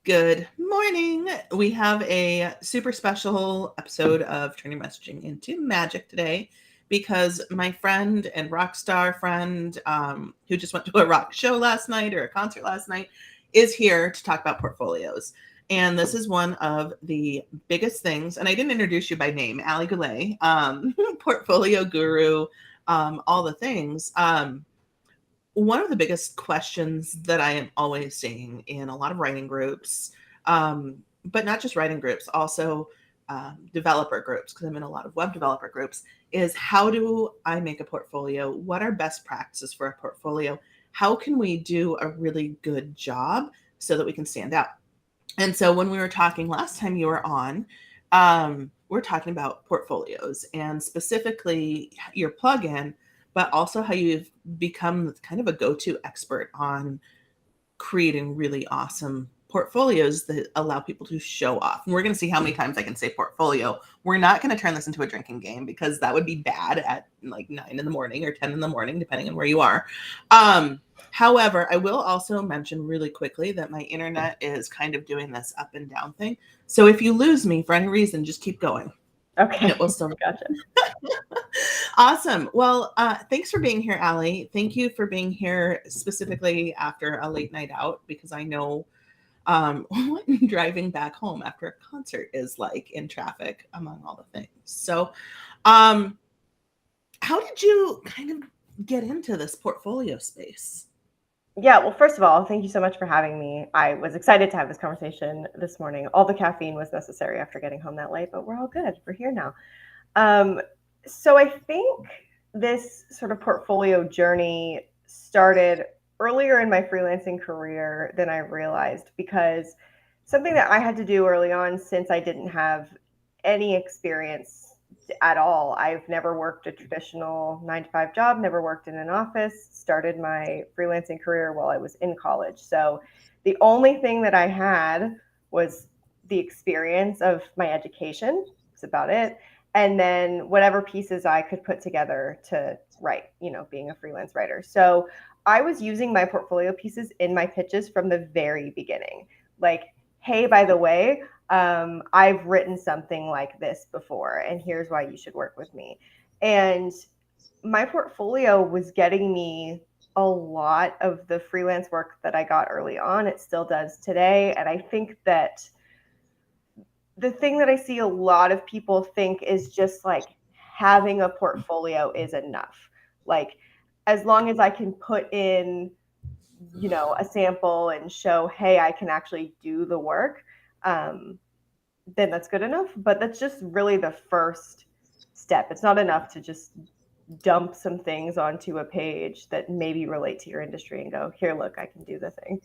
Good morning. We have a super special episode of Turning Messaging into Magic today because my friend and rock star friend who just went to a rock show last night or a concert last night is here to talk about portfolios. And this is one of the biggest things. And I didn't introduce you by name, Aly Goulet, portfolio guru, all the things. One of the biggest questions that I am always seeing in a lot of writing groups, but not just writing groups, also developer groups, because I'm in a lot of web developer groups, is how do I make a portfolio? What are best practices for a portfolio? How can we do a really good job so that we can stand out? And so when we were talking last time you were on, we're talking about portfolios and specifically your plugin, but also how you've become kind of a go-to expert on creating really awesome portfolios that allow people to show off. And we're going to see how many times I can say portfolio. We're not going to turn this into a drinking game because that would be bad at like 9 in the morning or 10 in the morning, depending on where you are. However, I will also mention really quickly that my internet is kind of doing this up and down thing. So if you lose me for any reason, just keep going. Okay. It will still Gotcha. Awesome. Well, thanks for being here, Aly. Thank you for being here specifically after a late night out, because I know what driving back home after a concert is like in traffic, among all the things. So how did you kind of get into this portfolio space? Yeah, well, first of all, thank you so much for having me. I was excited to have this conversation this morning. All the caffeine was necessary after getting home that late, but we're all good. We're here now. So I think this sort of portfolio journey started earlier in my freelancing career than I realized, because something that I had to do early on, since I didn't have any experience at all. I've never worked a traditional 9 to 5 job, never worked in an office, started my freelancing career while I was in college. So the only thing that I had was the experience of my education. That's about it. And then whatever pieces I could put together to write, being a freelance writer. So I was using my portfolio pieces in my pitches from the very beginning. Like, hey, by the way, I've written something like this before, and here's why you should work with me. And my portfolio was getting me a lot of the freelance work that I got early on. It still does today. And I think that the thing that I see a lot of people think is just like having a portfolio is enough. Like, as long as I can put in, a sample and show, hey, I can actually do the work, then that's good enough. But that's just really the first step. It's not enough to just dump some things onto a page that maybe relate to your industry and go, here, look, I can do the thing.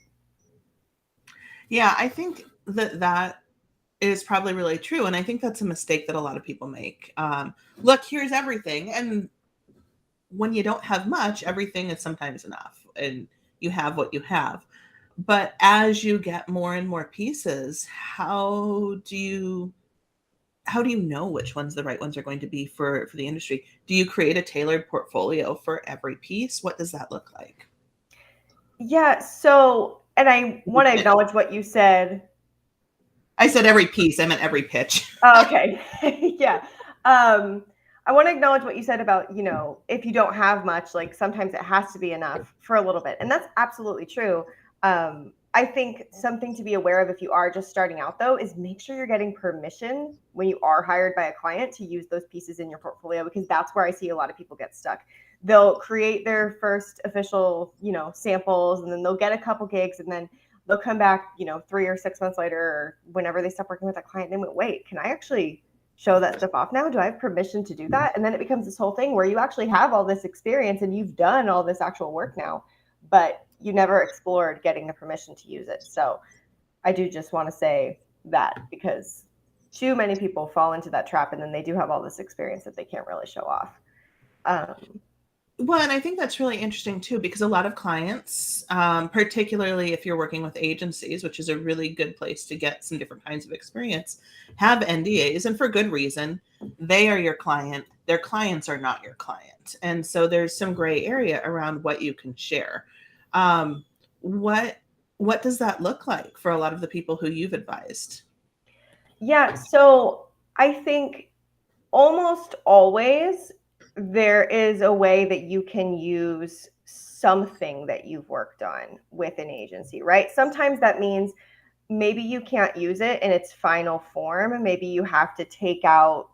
Yeah, I think that is probably really true. And I think that's a mistake that a lot of people make. Look, here's everything. And when you don't have much, everything is sometimes enough and you have what you have. But as you get more and more pieces, how do you know which ones the right ones are going to be for the industry? Do you create a tailored portfolio for every piece? What does that look like? Yeah. So, and I want to acknowledge what you said. I said every piece. I meant every pitch. Oh, okay. Yeah. I want to acknowledge what you said about, if you don't have much, like sometimes it has to be enough for a little bit. And that's absolutely true. I think something to be aware of if you are just starting out, though, is make sure you're getting permission when you are hired by a client to use those pieces in your portfolio, because that's where I see a lot of people get stuck. They'll create their first official, samples, and then they'll get a couple gigs, and then they'll come back, 3 or 6 months later, or whenever they stop working with a client, and they went, wait, can I actually show that stuff off now? Do I have permission to do that? And then it becomes this whole thing where you actually have all this experience and you've done all this actual work now, but you never explored getting the permission to use it. So I do just want to say that, because too many people fall into that trap, and then they do have all this experience that they can't really show off. Well, and I think that's really interesting too, because a lot of clients, particularly if you're working with agencies, which is a really good place to get some different kinds of experience, have NDAs, and for good reason. They are your client. Their clients are not your client. And so there's some gray area around what you can share. What what does that look like for a lot of the people who you've advised? Yeah, so I think almost always there is a way that you can use something that you've worked on with an agency, right? Sometimes that means maybe you can't use it in its final form. Maybe you have to take out,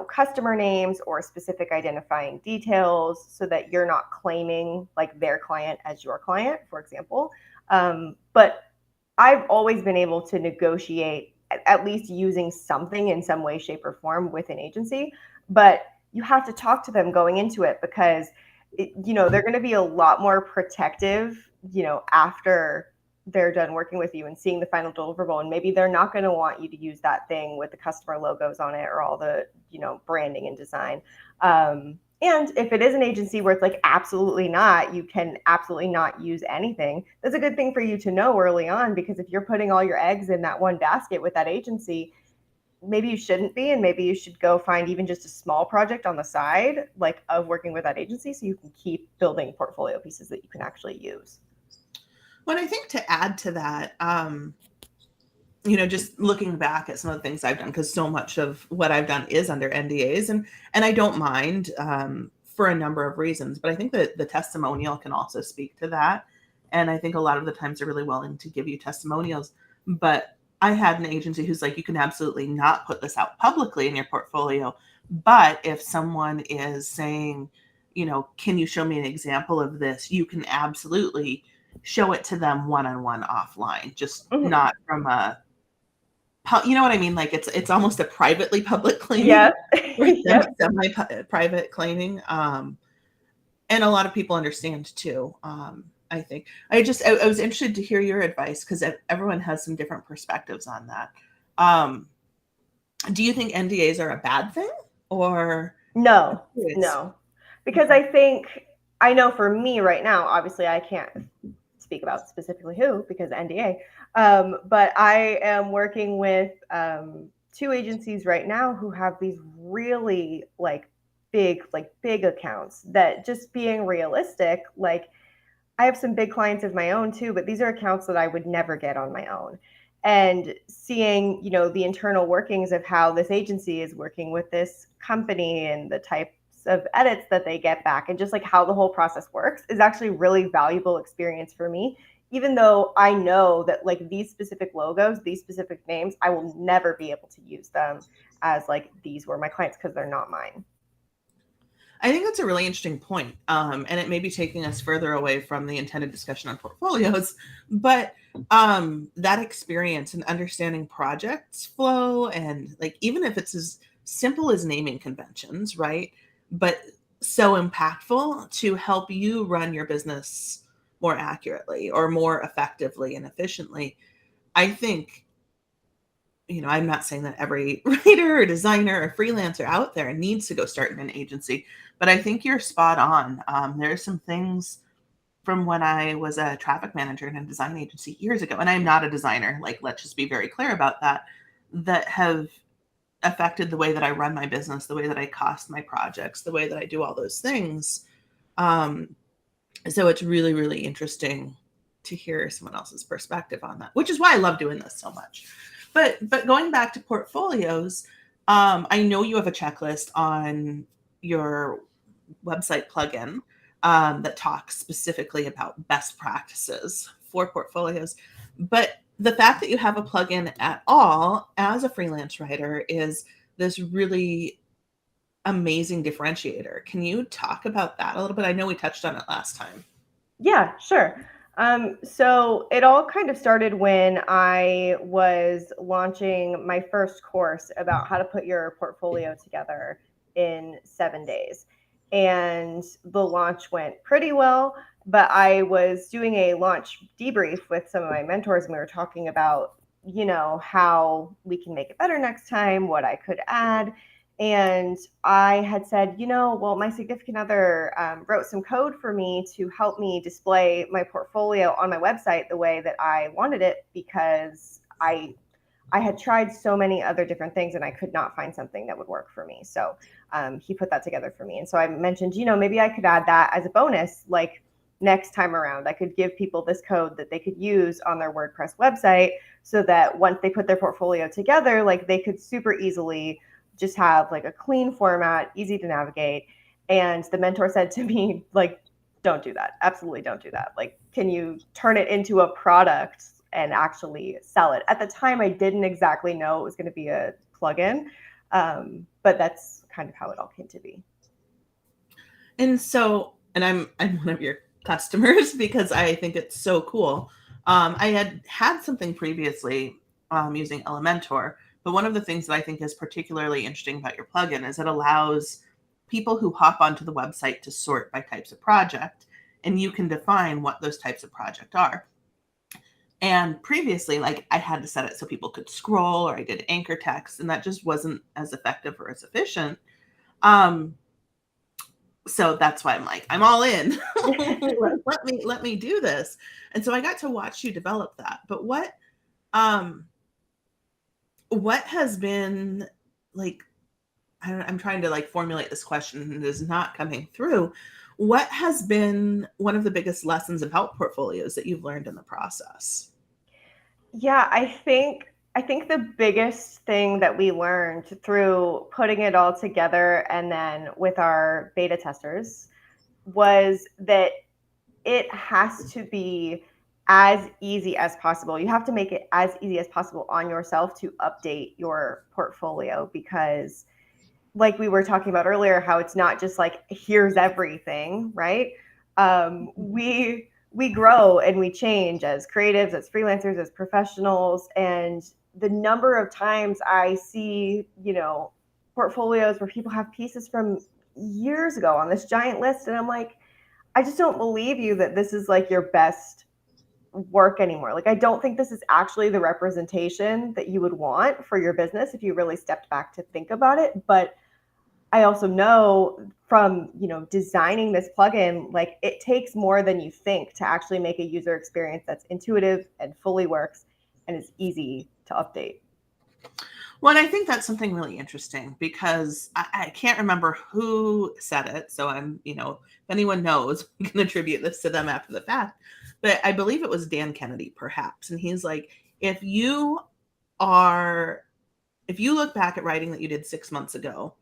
customer names or specific identifying details so that you're not claiming like their client as your client, for example. But I've always been able to negotiate at least using something in some way, shape, or form with an agency. But you have to talk to them going into it because, they're going to be a lot more protective, after they're done working with you and seeing the final deliverable. And maybe they're not going to want you to use that thing with the customer logos on it or all the, branding and design. And if it is an agency where it's like, absolutely not, you can absolutely not use anything, that's a good thing for you to know early on, because if you're putting all your eggs in that one basket with that agency, maybe you shouldn't be, and maybe you should go find even just a small project on the side, like of working with that agency, so you can keep building portfolio pieces that you can actually use. Well, I think to add to that, just looking back at some of the things I've done, because so much of what I've done is under NDAs, and I don't mind for a number of reasons, but I think that the testimonial can also speak to that. And I think a lot of the times they're really willing to give you testimonials. But I had an agency who's like, you can absolutely not put this out publicly in your portfolio. But if someone is saying, can you show me an example of this? You can absolutely show it to them one-on-one offline, just not from a, you know what I mean? Like it's almost a privately public claiming, Yeah. Yep. semi-private claiming. And a lot of people understand too. I think I was interested to hear your advice, because everyone has some different perspectives on that. Do you think NDAs are a bad thing, or? No, because I know for me right now, obviously I can't speak about specifically who because NDA, but I am working with two agencies right now who have these really big accounts that, just being realistic, like I have some big clients of my own too, but these are accounts that I would never get on my own. And seeing, the internal workings of how this agency is working with this company and the types of edits that they get back and just like how the whole process works is actually really valuable experience for me. Even though I know that like these specific logos, these specific names, I will never be able to use them as like these were my clients because they're not mine. I think that's a really interesting point. And it may be taking us further away from the intended discussion on portfolios, but that experience and understanding projects flow, and like, even if it's as simple as naming conventions, right? But so impactful to help you run your business more accurately or more effectively and efficiently. I think, I'm not saying that every writer or designer or freelancer out there needs to go start in an agency, but I think you're spot on. There are some things from when I was a traffic manager in a design agency years ago, and I'm not a designer, like, let's just be very clear about that, that have affected the way that I run my business, the way that I cost my projects, the way that I do all those things. So it's really, really interesting to hear someone else's perspective on that, which is why I love doing this so much. But going back to portfolios, I know you have a checklist on your website plugin that talks specifically about best practices for portfolios. But the fact that you have a plugin at all as a freelance writer is this really amazing differentiator. Can you talk about that a little bit? I know we touched on it last time. Yeah, sure. So it all kind of started when I was launching my first course about how to put your portfolio together in 7 days. And the launch went pretty well, but I was doing a launch debrief with some of my mentors, and we were talking about, how we can make it better next time, what I could add. And I had said, well, my significant other wrote some code for me to help me display my portfolio on my website the way that I wanted it, because I had tried so many other different things and I could not find something that would work for me. So he put that together for me. And so I mentioned, maybe I could add that as a bonus, like next time around. I could give people this code that they could use on their WordPress website so that once they put their portfolio together, like they could super easily just have like a clean format, easy to navigate. And the mentor said to me, like, don't do that. Absolutely don't do that. Like, can you turn it into a product and actually sell it? At the time, I didn't exactly know it was going to be a plugin, but that's kind of how it all came to be. And so, and I'm one of your customers because I think it's so cool. I had something previously using Elementor, but one of the things that I think is particularly interesting about your plugin is it allows people who hop onto the website to sort by types of project, and you can define what those types of project are. And previously, like I had to set it so people could scroll, or I did anchor text, and that just wasn't as effective or as efficient. So that's why I'm like, I'm all in. let me do this. And so I got to watch you develop that. But what has been like, I'm trying to like formulate this question and it is not coming through. What has been one of the biggest lessons about portfolios that you've learned in the process? Yeah, I think the biggest thing that we learned through putting it all together and then with our beta testers was that it has to be as easy as possible. You have to make it as easy as possible on yourself to update your portfolio, because like we were talking about earlier, how it's not just like, here's everything, right? We grow and we change as creatives, as freelancers, as professionals. And the number of times I see, portfolios where people have pieces from years ago on this giant list. And I'm like, I just don't believe you that this is like your best work anymore. Like, I don't think this is actually the representation that you would want for your business if you really stepped back to think about it. But I also know from, designing this plugin, like it takes more than you think to actually make a user experience that's intuitive and fully works and is easy to update. Well, I think that's something really interesting because I can't remember who said it. So I'm, if anyone knows, we can attribute this to them after the fact. But I believe it was Dan Kennedy, perhaps. And he's like, if you look back at writing that you did 6 months ago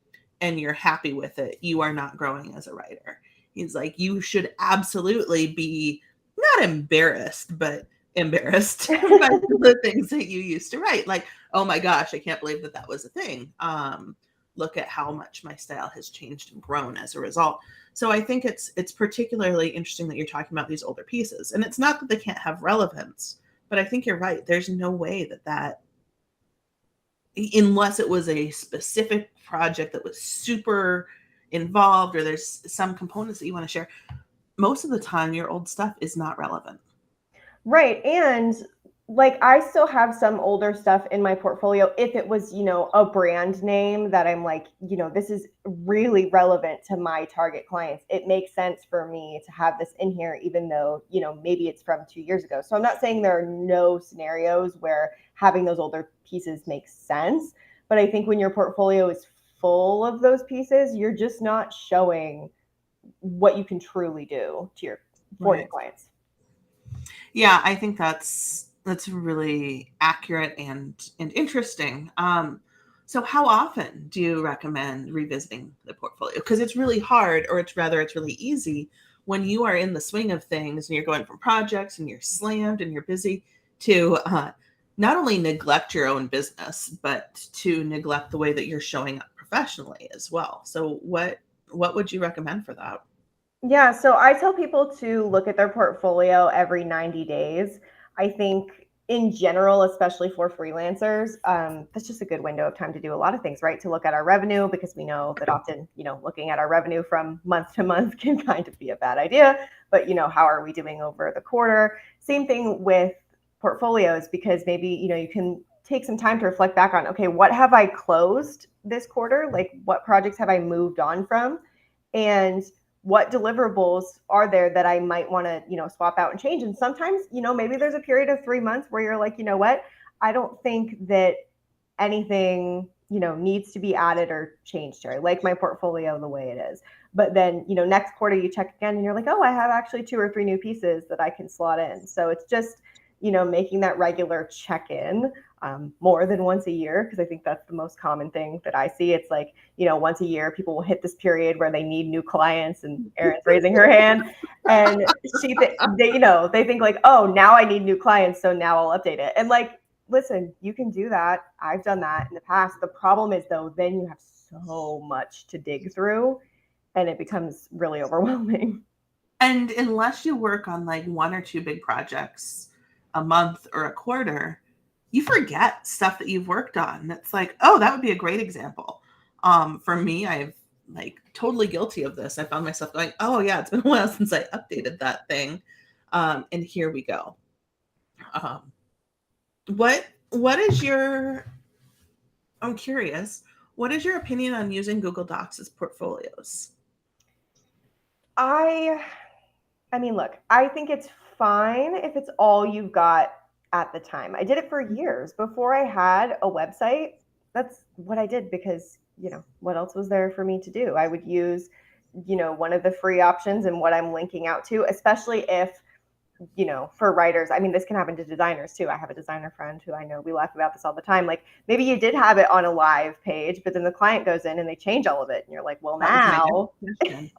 and you're happy with it, you are not growing as a writer. He's like, you should absolutely be not embarrassed, but embarrassed by the things that you used to write. Like, oh my gosh, I can't believe that was a thing. Look at how much my style has changed and grown as a result. So I think it's particularly interesting that you're talking about these older pieces. And it's not that they can't have relevance, but I think you're right. There's no way that unless it was a specific project that was super involved or there's some components that you want to share, most of the time your old stuff is not relevant. Right. And like, I still have some older stuff in my portfolio. If it was, a brand name that I'm like, this is really relevant to my target clients, it makes sense for me to have this in here, even though, maybe it's from 2 years ago. So I'm not saying there are no scenarios where having those older pieces makes sense. But I think when your portfolio is full of those pieces, you're just not showing what you can truly do to for your clients. Yeah, I think that's really accurate and interesting. So how often do you recommend revisiting the portfolio? Because it's really hard, or it's really easy when you are in the swing of things and you're going from projects and you're slammed and you're busy to not only neglect your own business, but to neglect the way that you're showing up professionally as well. So what would you recommend for that? Yeah, so I tell people to look at their portfolio every 90 days. I think in general, especially for freelancers, that's just a good window of time to do a lot of things, right? To look at our revenue, because we know that often, looking at our revenue from month to month can kind of be a bad idea. But, how are we doing over the quarter? Same thing with portfolios, because maybe, you can take some time to reflect back on, okay, what have I closed this quarter? Like, what projects have I moved on from? And what deliverables are there that I might want to, swap out and change? And sometimes, maybe there's a period of 3 months where you're like, what? I don't think that anything, needs to be added or changed here. I like my portfolio the way it is. But then, next quarter you check again and you're like, oh, I have actually 2 or 3 new pieces that I can slot in. So it's just, making that regular check-in more than once a year, because I think that's the most common thing that I see. It's like, once a year people will hit this period where they need new clients, and Erin's raising her hand, and they think like, oh, now I need new clients, so now I'll update it. And like, listen, you can do that. I've done that in the past. The problem is, though, then you have so much to dig through and it becomes really overwhelming. And unless you work on like 1 or 2 big projects a month or a quarter, you forget stuff that you've worked on. It's like, oh, that would be a great example. For me, I've like totally guilty of this. I found myself going, oh yeah, it's been a while since I updated that thing. And here we go. What is I'm curious, what is your opinion on using Google Docs as portfolios? I mean, look, I think it's fine if it's all you've got at the time. I did it for years before I had a website. That's what I did because, what else was there for me to do? I would use, one of the free options and what I'm linking out to, especially if, for writers. I mean, this can happen to designers too. I have a designer friend who I know, we laugh about this all the time. Like, maybe you did have it on a live page, but then the client goes in and they change all of it. And you're like, well, now,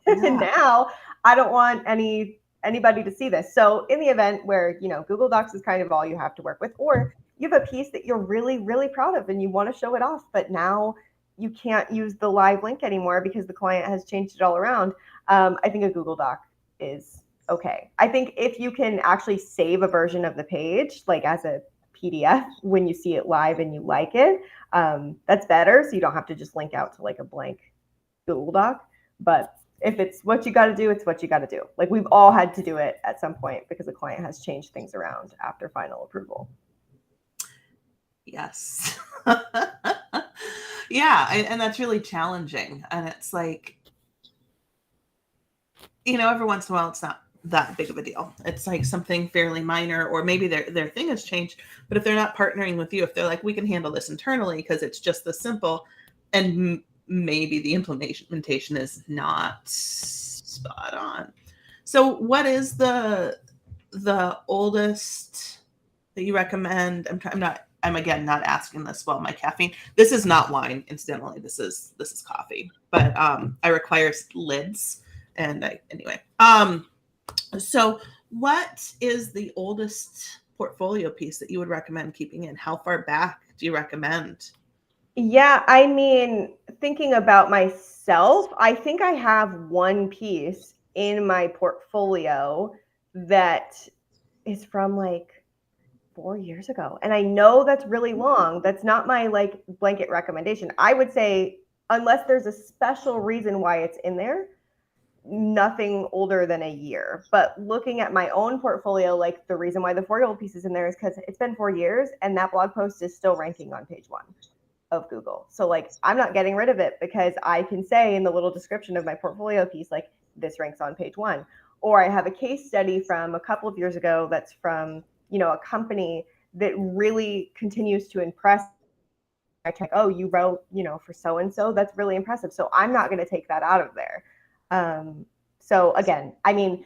now I don't want anybody to see this. So in the event where, Google Docs is kind of all you have to work with, or you have a piece that you're really, really proud of and you want to show it off, but now you can't use the live link anymore because the client has changed it all around. I think a Google Doc is okay. I think if you can actually save a version of the page, like as a PDF, when you see it live and you like it, that's better. So you don't have to just link out to like a blank Google Doc. But if it's what you got to do, it's what you got to do. Like, we've all had to do it at some point because the client has changed things around after final approval. Yes. Yeah. And that's really challenging. And it's like, every once in a while, it's not that big of a deal. It's like something fairly minor, or maybe their thing has changed. But if they're not partnering with you, if they're like, we can handle this internally because it's just this simple, and maybe the implementation is not spot on. So what is the oldest that you recommend? I'm again not asking this while my caffeine. This is not wine, incidentally. This is coffee. But I require lids. And anyway. So what is the oldest portfolio piece that you would recommend keeping in? How far back do you recommend? Yeah, I mean, thinking about myself, I think I have one piece in my portfolio that is from like 4 years ago. And I know that's really long. That's not my like blanket recommendation. I would say, unless there's a special reason why it's in there, nothing older than a year. But looking at my own portfolio, like, the reason why the 4-year-old piece is in there is because it's been 4 years and that blog post is still ranking on page 1 of Google. So like, I'm not getting rid of it because I can say in the little description of my portfolio piece, like, this ranks on page 1. Or I have a case study from a couple of years ago that's from, a company that really continues to impress. I check, oh, you wrote, for so-and-so, that's really impressive. So I'm not going to take that out of there. So again, I mean,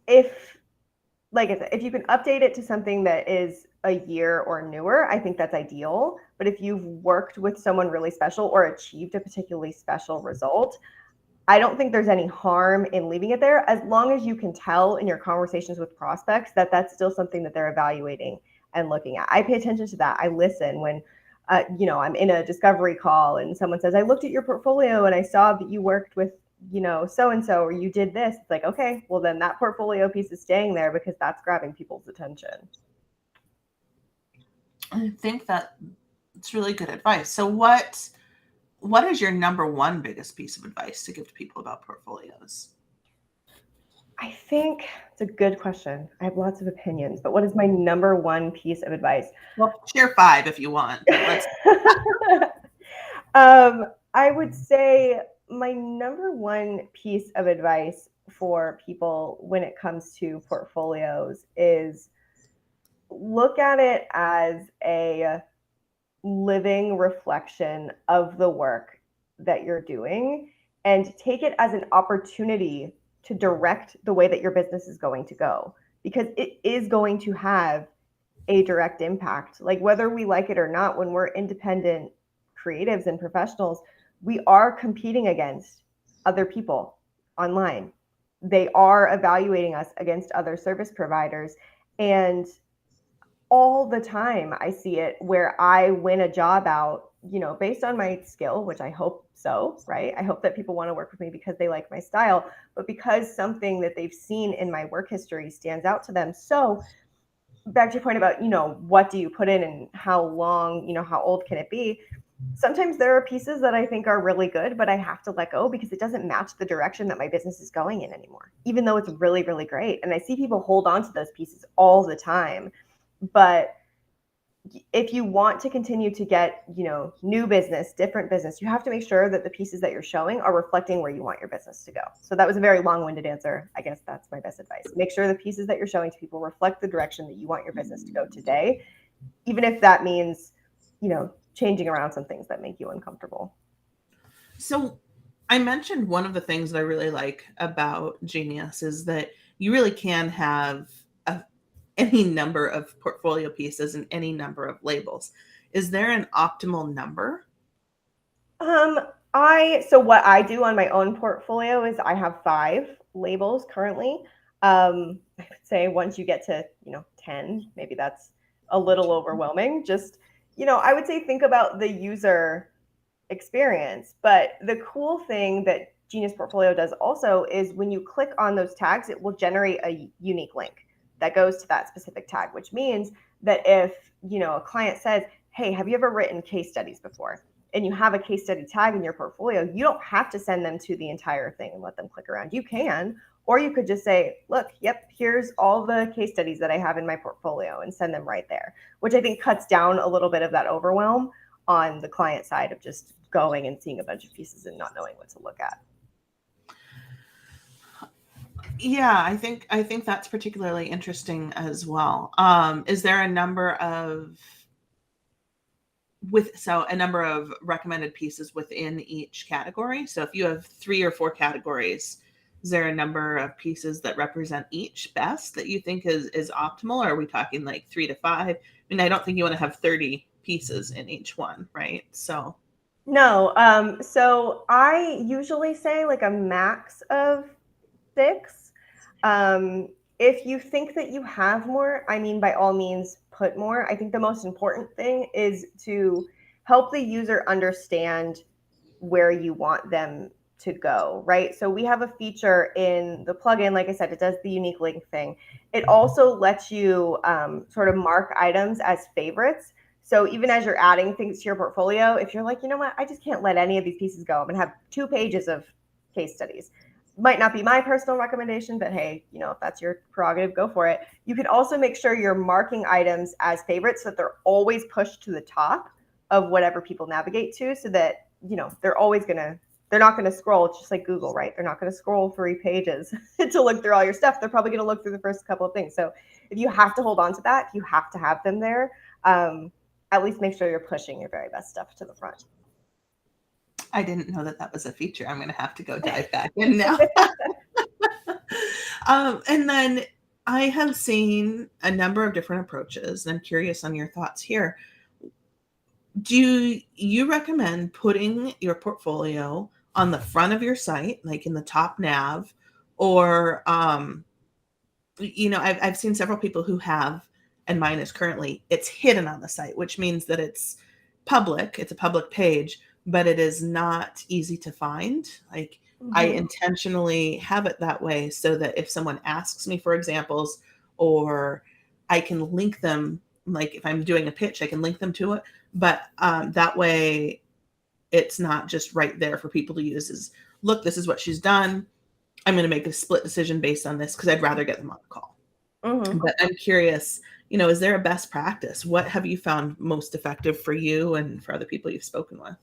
like I said, if you can update it to something that is a year or newer, I think that's ideal. But if you've worked with someone really special or achieved a particularly special result, I don't think there's any harm in leaving it there, as long as you can tell in your conversations with prospects that that's still something that they're evaluating and looking at. I pay attention to that. I listen when, I'm in a discovery call and someone says, I looked at your portfolio and I saw that you worked with, so-and-so, or you did this. It's like, okay, well then that portfolio piece is staying there because that's grabbing people's attention. I think that it's really good advice. So what is your number one biggest piece of advice to give to people about portfolios? I think it's a good question. I have lots of opinions, but what is my number one piece of advice? Well, share 5 if you want. But I would say my number one piece of advice for people when it comes to portfolios is look at it as a living reflection of the work that you're doing. and take it as an opportunity to direct the way that your business is going to go, because it is going to have a direct impact. Like, whether we like it or not, when we're independent creatives and professionals, we are competing against other people online. They are evaluating us against other service providers. And all the time I see it where I win a job out, based on my skill, which I hope so, right? I hope that people want to work with me because they like my style, but because something that they've seen in my work history stands out to them. So back to your point about, what do you put in and how long, how old can it be? Sometimes there are pieces that I think are really good, but I have to let go because it doesn't match the direction that my business is going in anymore, even though it's really, really great. And I see people hold on to those pieces all the time. But if you want to continue to get, new business, different business, you have to make sure that the pieces that you're showing are reflecting where you want your business to go. So that was a very long-winded answer. I guess that's my best advice. Make sure the pieces that you're showing to people reflect the direction that you want your business to go today, even if that means, changing around some things that make you uncomfortable. So I mentioned one of the things that I really like about Genius is that you really can have any number of portfolio pieces and any number of labels. Is there an optimal number? So what I do on my own portfolio is I have 5 labels currently. I would say once you get to, 10, maybe that's a little overwhelming. Just, I would say think about the user experience. But the cool thing that Genius Portfolio does also is when you click on those tags, it will generate a unique link that goes to that specific tag, which means that if, a client says, hey, have you ever written case studies before? And you have a case study tag in your portfolio, you don't have to send them to the entire thing and let them click around. You can, or you could just say, look, yep, here's all the case studies that I have in my portfolio, and send them right there, which I think cuts down a little bit of that overwhelm on the client side of just going and seeing a bunch of pieces and not knowing what to look at. Yeah, I think that's particularly interesting as well. Is there a number of recommended pieces within each category? So if you have 3 or 4 categories, is there a number of pieces that represent each best that you think is optimal? Or are we talking like 3 to 5? I mean, I don't think you want to have 30 pieces in each one, right? So No, so I usually say like a max of 6. If you think that you have more, I mean, by all means, put more. I think the most important thing is to help the user understand where you want them to go, right? So we have a feature in the plugin, like I said, it does the unique link thing. It also lets you sort of mark items as favorites. So even as you're adding things to your portfolio, if you're like, you know what, I just can't let any of these pieces go, I'm gonna have 2 pages of case studies. Might not be my personal recommendation, but hey, if that's your prerogative, go for it. You can also make sure you're marking items as favorites so that they're always pushed to the top of whatever people navigate to, so that, they're not going to scroll. It's just like Google, right? They're not going to scroll 3 pages to look through all your stuff. They're probably going to look through the first couple of things. So if you have to hold on to that, if you have to have them there, at least make sure you're pushing your very best stuff to the front. I didn't know that was a feature. I'm going to have to go dive back in now. And then I have seen a number of different approaches, and I'm curious on your thoughts here. Do you recommend putting your portfolio on the front of your site, like in the top nav, or I've seen several people who have, and mine is currently, it's hidden on the site, which means that it's public. It's a public page, but it is not easy to find. Like, I intentionally have it that way so that if someone asks me for examples, or I can link them, like if I'm doing a pitch, I can link them to it. But that way it's not just right there for people to use as, look, this is what she's done. I'm going to make a split decision based on this because I'd rather get them on the call. But I'm curious, is there a best practice? What have you found most effective for you and for other people you've spoken with?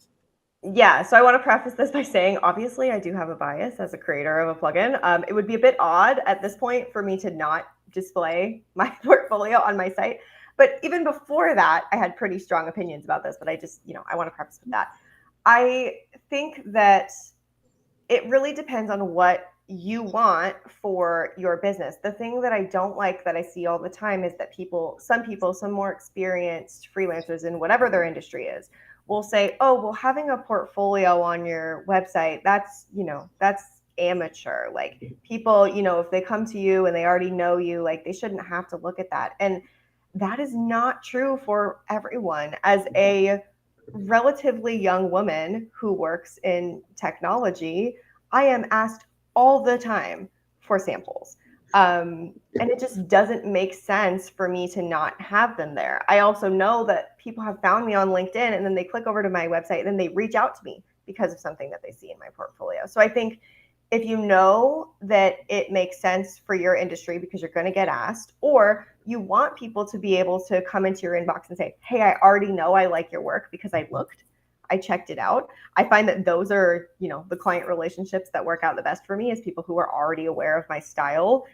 Yeah, so I want to preface this by saying, obviously, I do have a bias as a creator of a plugin. It would be a bit odd at this point for me to not display my portfolio on my site. But even before that, I had pretty strong opinions about this, but I just, I want to preface with that. I think that it really depends on what you want for your business. The thing that I don't like that I see all the time is that some more experienced freelancers in whatever their industry is, will say, oh, well, having a portfolio on your website, that's amateur. Like, people, if they come to you and they already know you, like, they shouldn't have to look at that. And that is not true for everyone. As a relatively young woman who works in technology, I am asked all the time for samples. And it just doesn't make sense for me to not have them there. I also know that people have found me on LinkedIn and then they click over to my website and then they reach out to me because of something that they see in my portfolio. So I think if you know that it makes sense for your industry because you're going to get asked, or you want people to be able to come into your inbox and say, hey, I already know I like your work because I checked it out. I find that those are, the client relationships that work out the best for me, is people who are already aware of my style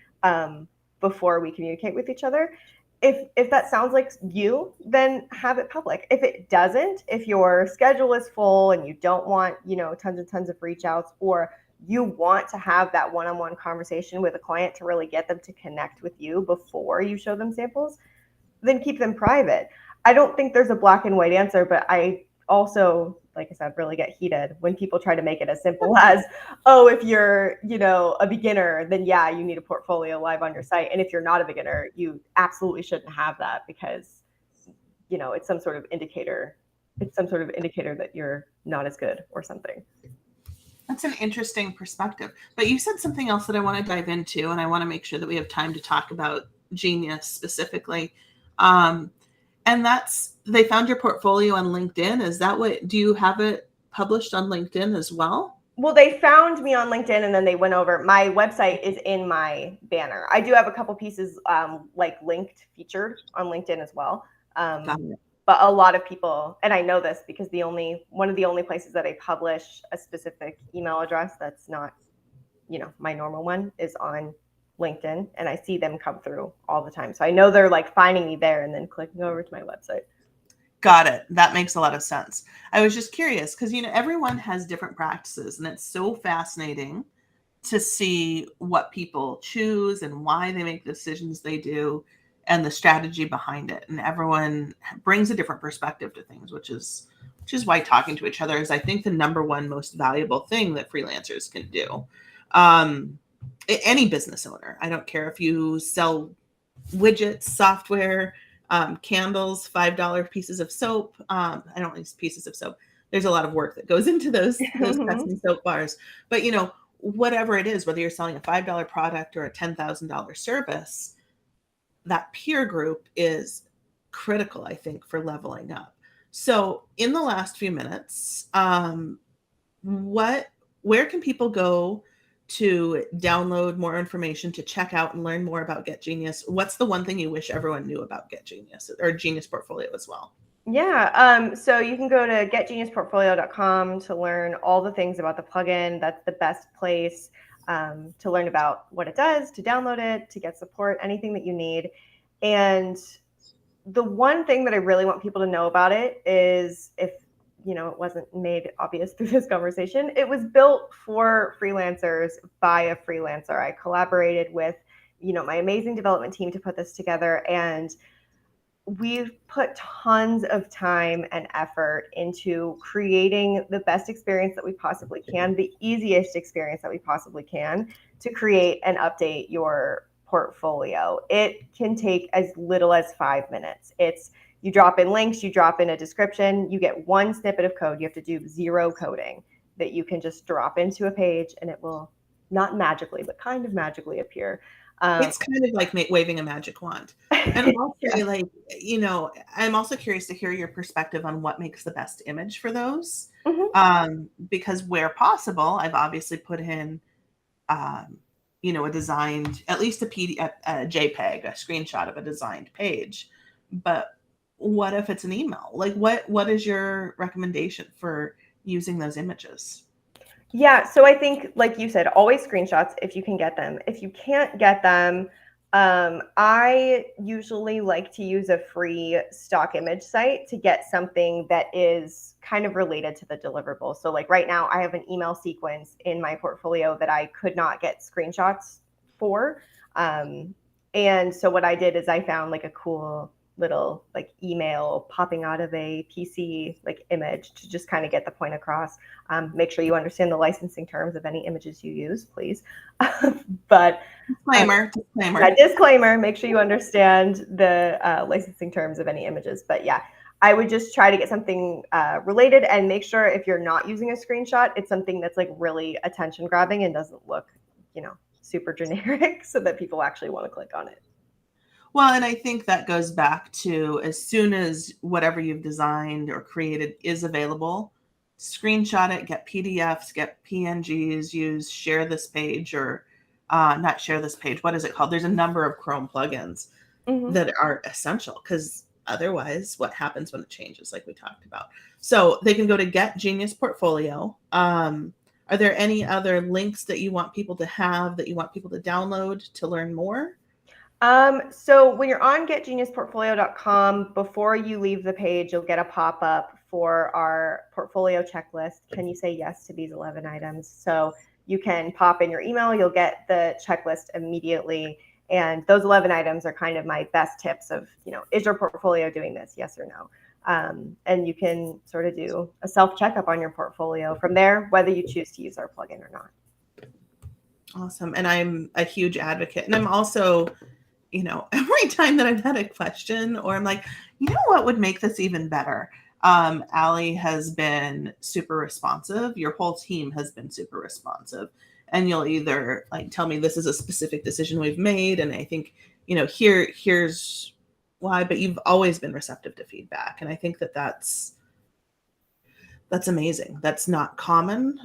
before we communicate with each other. If that sounds like you, then have it public. If it doesn't, if your schedule is full and you don't want, tons and tons of reach outs, or you want to have that one-on-one conversation with a client to really get them to connect with you before you show them samples, then keep them private. I don't think there's a black and white answer, but I also, like I said, really get heated when people try to make it as simple as, oh, if you're, a beginner, then yeah, you need a portfolio live on your site. And if you're not a beginner, you absolutely shouldn't have that because, it's some sort of indicator. It's some sort of indicator that you're not as good or something. That's an interesting perspective. But you said something else that I want to dive into, and I want to make sure that we have time to talk about Genius specifically. And that's, they found your portfolio on LinkedIn. Is that what, do you have it published on LinkedIn as well? Well, they found me on LinkedIn and then they went over. My website is in my banner. I do have a couple pieces linked, featured on LinkedIn as well. But a lot of people, and I know this because one of the only places that I publish a specific email address that's not, my normal one, is on LinkedIn, and I see them come through all the time. So I know they're like finding me there and then clicking over to my website. Got it. That makes a lot of sense. I was just curious because, everyone has different practices, and it's so fascinating to see what people choose and why they make the decisions they do and the strategy behind it. And everyone brings a different perspective to things, which is why talking to each other is, I think, the number one most valuable thing that freelancers can do. Any business owner, I don't care if you sell widgets, software, candles, $5 pieces of soap. I don't use pieces of soap. There's a lot of work that goes into those custom soap bars. But, whatever it is, whether you're selling a $5 product or a $10,000 service, that peer group is critical, I think, for leveling up. So in the last few minutes, where can people go to download more information, to check out and learn more about Get Genius? What's the one thing you wish everyone knew about Get Genius, or Genius Portfolio as well? Yeah, so you can go to getgeniusportfolio.com to learn all the things about the plugin. That's the best place to learn about what it does, to download it, to get support, anything that you need. And the one thing that I really want people to know about it is, if it wasn't made obvious through this conversation, it was built for freelancers by a freelancer. I collaborated with, my amazing development team to put this together, and we've put tons of time and effort into creating the best experience that we possibly can, the easiest experience that we possibly can, to create and update your portfolio. It can take as little as 5 minutes. You drop in links, you drop in a description, you get one snippet of code. You have to do zero coding that you can just drop into a page, and it will not magically, but kind of magically appear. It's kind of like waving a magic wand. And also, yeah. I'm also curious to hear your perspective on what makes the best image for those. Mm-hmm. Because where possible, I've obviously put in, a designed, at least a PDF, a JPEG, a screenshot of a designed page. But what if it's an email? Like, what is your recommendation for using those images? Yeah, so I think, like you said, always screenshots if you can get them. If you can't get them, I usually like to use a free stock image site to get something that is kind of related to the deliverable. So like right now I have an email sequence in my portfolio that I could not get screenshots for. And so what I did is I found like a cool little like email popping out of a PC like image to just kind of get the point across. Make sure you understand the licensing terms of any images you use, please. But Disclaimer. disclaimer, make sure you understand the licensing terms of any images. But yeah, I would just try to get something related and make sure if you're not using a screenshot, it's something that's like really attention grabbing and doesn't look, super generic so that people actually want to click on it. Well, and I think that goes back to as soon as whatever you've designed or created is available, screenshot it, get PDFs, get PNGs, share this page or not share this page. What is it called? There's a number of Chrome plugins that are essential because otherwise what happens when it changes, like we talked about. So they can go to Get Genius Portfolio. Are there any other links that you want people to have, that you want people to download to learn more? So when you're on getgeniusportfolio.com, before you leave the page, you'll get a pop-up for our portfolio checklist. Can you say yes to these 11 items? So you can pop in your email, you'll get the checklist immediately. And those 11 items are kind of my best tips of, is your portfolio doing this? Yes or no? And you can sort of do a self-checkup on your portfolio from there, whether you choose to use our plugin or not. Awesome. And I'm a huge advocate. And I'm also, every time that I've had a question or I'm like, what would make this even better? Aly has been super responsive. Your whole team has been super responsive. And you'll either like tell me this is a specific decision we've made. And I think, here's why, but you've always been receptive to feedback. And I think that that's amazing. That's not common.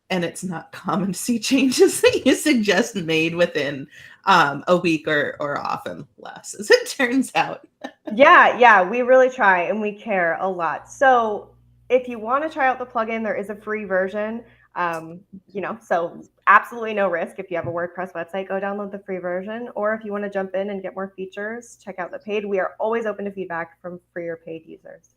And it's not common to see changes that you suggest made within a week or often less, as it turns out. Yeah, we really try and we care a lot. So if you want to try out the plugin, there is a free version. So absolutely no risk. If you have a WordPress website, go download the free version. Or if you want to jump in and get more features, check out the paid. We are always open to feedback from free or paid users.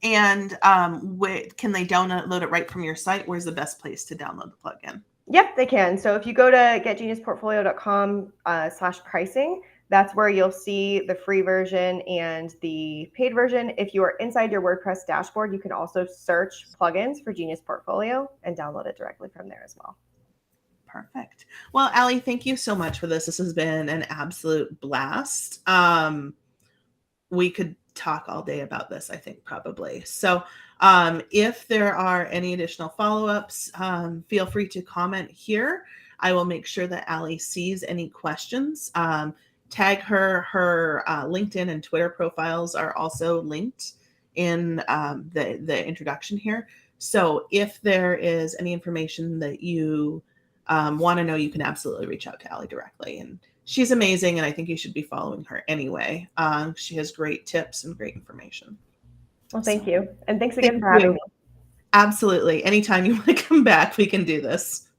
And can they download it right from your site? Where's the best place to download the plugin? Yep, they can. So if you go to getgeniusportfolio.com/pricing, that's where you'll see the free version and the paid version. If you are inside your WordPress dashboard, you can also search plugins for Genius Portfolio and download it directly from there as well. Perfect. Well, Aly, thank you so much for this. This has been an absolute blast. We could talk all day about this, I think, probably. So if there are any additional follow-ups, feel free to comment here. I will make sure that Aly sees any questions. Tag her LinkedIn and Twitter profiles are also linked in the introduction here. So if there is any information that you want to know, you can absolutely reach out to Aly directly. And she's amazing, and I think you should be following her anyway. She has great tips and great information. Well, thank you. And thanks again for having me. Absolutely. Anytime you want to come back, we can do this.